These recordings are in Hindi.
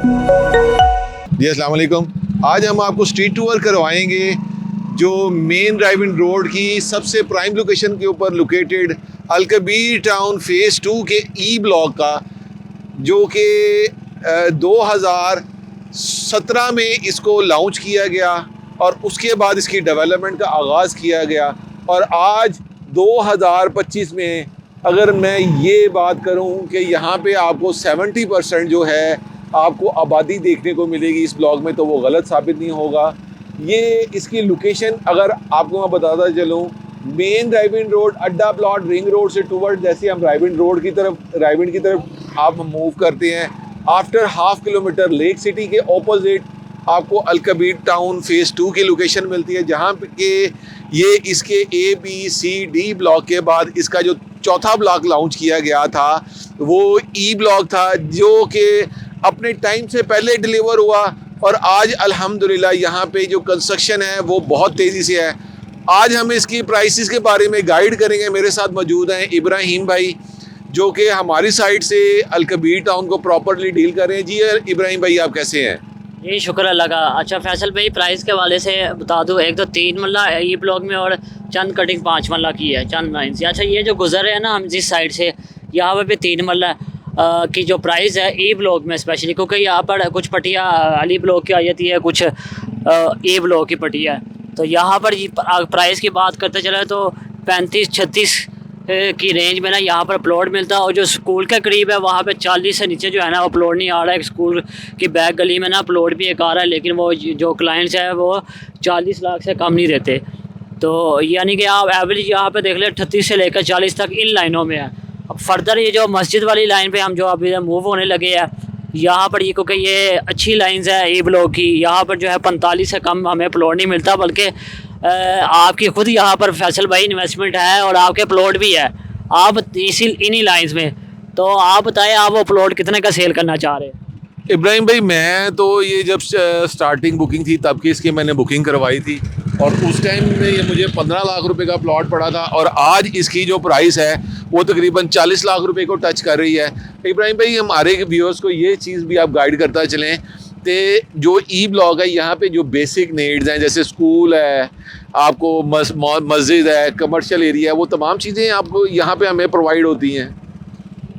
जी अस्सलाम वालेकुम। आज हम आपको स्ट्रीट टूर करवाएंगे जो मेन ड्राइविंग रोड की सबसे प्राइम लोकेशन के ऊपर लोकेटेड अलकबीर टाउन फेज़ 2 के ई ब्लॉक का, जो कि 2017 में इसको लॉन्च किया गया और उसके बाद इसकी डेवलपमेंट का आगाज़ किया गया। और आज 2025 में अगर मैं ये बात करूं कि यहाँ पे आपको 70% जो है आपको आबादी देखने को मिलेगी इस ब्लॉक में, तो वो गलत साबित नहीं होगा। ये इसकी लोकेशन अगर आपको मैं बताता चलूँ, मेन रायविंड रोड अड्डा प्लॉट रिंग रोड से टूवर्ड, जैसे हम रायविंड की तरफ आप मूव करते हैं, after half kilometre lake city के ऑपोजिट आपको अलकबीर टाउन फेज़ 2 की लोकेशन मिलती है, जहाँ पे ये इसके ABCD ब्लॉक के बाद इसका जो चौथा ब्लॉक लॉन्च किया गया था वो ई ब्लॉक था, जो कि अपने टाइम से पहले डिलीवर हुआ। और आज अल्हम्दुलिल्लाह यहाँ पे जो कंस्ट्रक्शन है वो बहुत तेज़ी से है। आज हम इसकी प्राइसेस के बारे में गाइड करेंगे। मेरे साथ मौजूद हैं इब्राहिम भाई, जो कि हमारी साइड से अलकबीर टाउन को प्रॉपरली डील कर रहे हैं। जी इब्राहिम भाई, आप कैसे हैं? जी शुक्र अल्लाह का। अच्छा फैसल भाई, प्राइस के हवाले से बता दूँ, एक तो 3 मरला ये ब्लॉक में और चंद कटिंग 5 मरला की है, चंद लाइन से। अच्छा, ये जो गुजर है ना हम जिस साइड से, यहाँ पर भी 3 मरला की जो प्राइस है ई ब्लॉक में स्पेशली, क्योंकि यहाँ पर कुछ पट्टियाँ अली ब्लॉक की आ जाती है, कुछ ए ब्लॉक की पट्टियाँ है। तो यहाँ पर प्राइस की बात करते चले तो 35-36 की रेंज में ना यहाँ पर प्लॉट मिलता है। और जो स्कूल के करीब है वहाँ पे 40 से नीचे जो है ना वो प्लॉट नहीं आ रहा है। स्कूल की बैक गली में ना प्लॉट भी एक आ रहा है, लेकिन वो जो क्लाइंट्स है वो 40 लाख से कम नहीं देते। तो यानी कि आप एवरेज यहाँ पे देख ले 38 से लेकर 40 तक इन लाइनों में है। अब फर्दर ये जो मस्जिद वाली लाइन पे हम जो अभी मूव होने लगे हैं यहाँ पर, ये क्योंकि ये अच्छी लाइन्स है ई ब्लॉक की, यहाँ पर जो है 45 से कम हमें प्लॉट नहीं मिलता, बल्कि आपकी खुद यहाँ पर फैसल भाई इन्वेस्टमेंट है और आपके प्लॉट भी है आप इन्हीं लाइंस में। तो आप बताएं, आप वो प्लॉट कितने का सेल करना चाह रहे हैं? इब्राहिम भाई, मैं तो ये जब स्टार्टिंग बुकिंग थी तब की इसकी मैंने बुकिंग करवाई थी और उस टाइम में ये मुझे 15 लाख रुपए का प्लॉट पड़ा था, और आज इसकी जो प्राइस है वो तकरीबन 40 लाख रुपए को टच कर रही है। इब्राहिम भाई, हमारे व्यूअर्स को ये चीज़ भी आप गाइड करता चलें कि जो ई ब्लॉक है यहाँ पे जो बेसिक नीड्स हैं, जैसे स्कूल है, आपको मस्जिद है, कमर्शियल एरिया है, वो तमाम चीज़ें आपको यहाँ पे हमें प्रोवाइड होती हैं।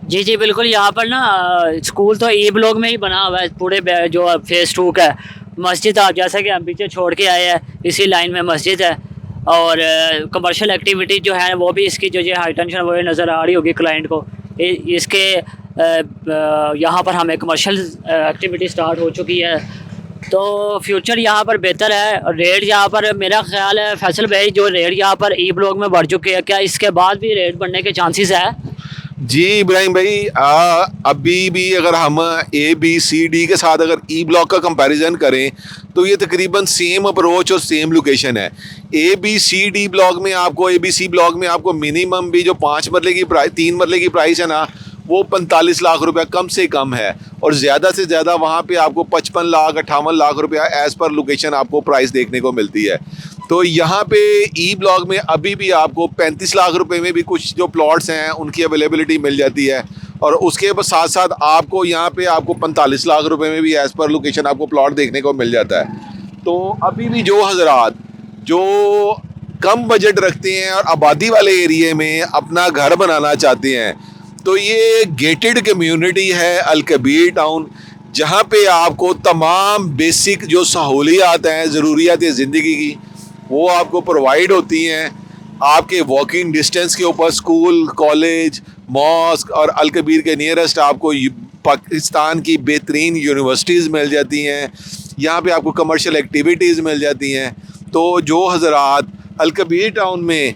जी जी बिल्कुल। यहाँ पर ना स्कूल तो ई ब्लॉक में ही बना हुआ है पूरे जो फेज़ 2 का। मस्जिद आप जैसा कि हम पीछे छोड़ के आए हैं, इसी लाइन में मस्जिद है। और कमर्शियल एक्टिविटी जो है वो भी इसकी जो हाई टेंशन वो नज़र आ रही होगी क्लाइंट को। इसके यहाँ पर हमें कमर्शियल एक्टिविटी स्टार्ट हो चुकी है, तो फ्यूचर यहाँ पर बेहतर है। रेट यहाँ पर मेरा ख्याल है फैसल भाई, जो रेट यहाँ पर ई ब्लॉक में बढ़ चुके हैं, क्या इसके बाद भी रेट बढ़ने के चांसेस है? जी इब्राहिम भाई, अभी भी अगर हम ABCD के साथ अगर ई ब्लॉक का कंपैरिजन करें तो ये तकरीबन सेम अप्रोच और सेम लोकेशन है। ABC ब्लॉक में आपको मिनिमम भी जो 5 मरले की प्राइस 3 मरले की प्राइस है ना, वो 45 लाख रुपया कम से कम है, और ज़्यादा से ज़्यादा वहाँ पे आपको 55 लाख 58 लाख रुपया एज़ पर लोकेशन आपको प्राइस देखने को मिलती है। तो यहाँ पे ई ब्लॉक में अभी भी आपको 35 लाख रुपए में भी कुछ जो प्लॉट्स हैं उनकी अवेलेबिलिटी मिल जाती है, और उसके साथ साथ आपको यहाँ पे आपको 45 लाख रुपए में भी एज़ पर लोकेशन आपको प्लॉट देखने को मिल जाता है। तो अभी भी जो हजरात जो कम बजट रखते हैं और आबादी वाले एरिए में अपना घर बनाना चाहते हैं, तो ये गेटेड कम्युनिटी है अलकबीर टाउन, जहाँ पे आपको तमाम बेसिक जो सहूलियात हैं, ज़रूरियात ज़िंदगी की, वो आपको प्रोवाइड होती हैं। आपके वॉकिंग डिस्टेंस के ऊपर स्कूल, कॉलेज, मॉस्क और अलकबीर के नियरेस्ट आपको पाकिस्तान की बेहतरीन यूनिवर्सिटीज़ मिल जाती हैं। यहाँ पे आपको कमर्शियल एक्टिविटीज़ मिल जाती हैं। तो जो हज़रात अलकबीर टाउन में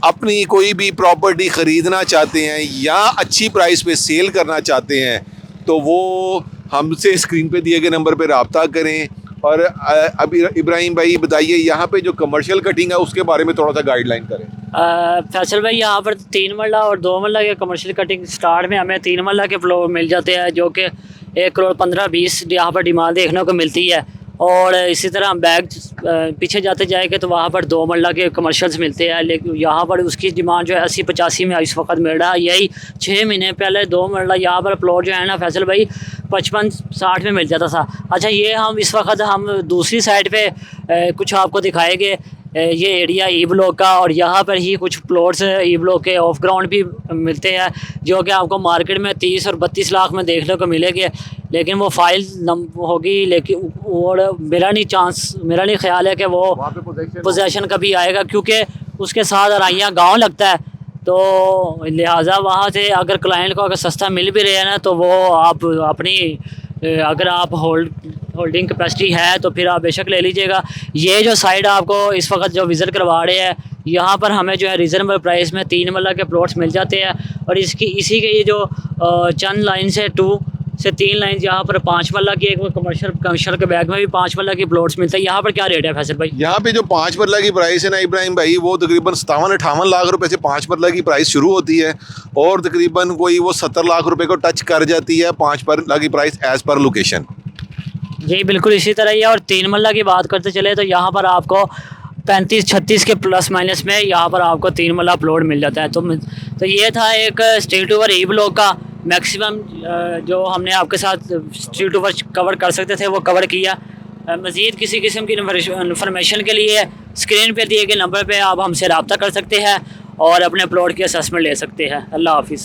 अपनी कोई भी प्रॉपर्टी ख़रीदना चाहते हैं या अच्छी प्राइस पे सेल करना चाहते हैं, तो वो हमसे स्क्रीन पे दिए गए नंबर पे रब्ता करें। और अभी इब्राहिम भाई बताइए, यहाँ पे जो कमर्शियल कटिंग है उसके बारे में थोड़ा सा गाइडलाइन करें। फैसल भाई, यहाँ पर 3 मरला और 2 मरला के कमर्शियल कटिंग स्टार्ट में हमें 3 मरला के फ्लोर मिल जाते हैं, जो कि 1 करोड़ 15-20 यहाँ पर डिमांड देखने को मिलती है। और इसी तरह हम बैग पीछे जाते जाएंगे तो वहाँ पर 2 मरला के कमर्शियल्स मिलते हैं, लेकिन यहाँ पर उसकी डिमांड जो है 80-85 में इस वक्त मिल रहा है। यही 6 महीने पहले 2 मरला यहाँ पर प्लॉट जो है ना फैसल भाई 55-60 में मिल जाता था। अच्छा, ये हम इस वक्त हम दूसरी साइड पे कुछ आपको दिखाएंगे ये एरिया ई ब्लॉक का, और यहाँ पर ही कुछ प्लॉट्स ई ब्लॉक के ऑफ ग्राउंड भी मिलते हैं जो कि आपको मार्केट में 30 और 32 लाख में देखने को मिलेंगे, लेकिन वो फाइल होगी, लेकिन और मेरा नहीं ख्याल है कि वो पोजेशन कभी आएगा, क्योंकि उसके साथ अराइयाँ गाँव लगता है। तो लिहाजा वहाँ से अगर क्लाइंट को अगर सस्ता मिल भी रहा है ना, तो वो आप अपनी अगर आप होल्डिंग कैपेसिटी है तो फिर आप बेशक ले लीजिएगा। ये जो साइड आपको इस वक्त जो विज़िट करवा रहे हैं, यहाँ पर हमें जो है रीज़नेबल प्राइस में 3 मरला के प्लॉट्स मिल जाते हैं, और इसी के ये जो चंद लाइन से 2 से 3 लाइन यहाँ पर 5 मरला की एक कमर्शियल के बैग में भी 5 मरला की प्लॉट्स मिलते हैं। यहाँ पर क्या रेट है फैसल भाई? यहाँ पे जो 5 मरला की प्राइस है ना इब्राहिम भाई, वो तकरीबन 57-58 लाख रुपए से 5 मरला की प्राइस शुरू होती है, और तकरीबन कोई वो 70 लाख रुपए को टच कर जाती है 5 मरला की प्राइस एज पर लोकेशन। जी बिल्कुल इसी तरह ही है। और 3 मरला की बात करते चले तो यहाँ पर आपको 35-36 के प्लस माइनस में यहाँ पर आपको 3 मरला प्लॉट मिल जाता है। तो ये था एक स्ट्रीट ओवर ई ब्लॉक का मैक्सिमम जो हमने आपके साथ स्ट्रीट ओवर कवर कर सकते थे वो कवर किया। मज़ीद किसी किस्म की इन्फॉर्मेशन के लिए स्क्रीन पे दिए गए नंबर पे आप हमसे रब्ता कर सकते हैं और अपने प्लॉट की असेसमेंट ले सकते हैं। अल्लाह हाफिज़।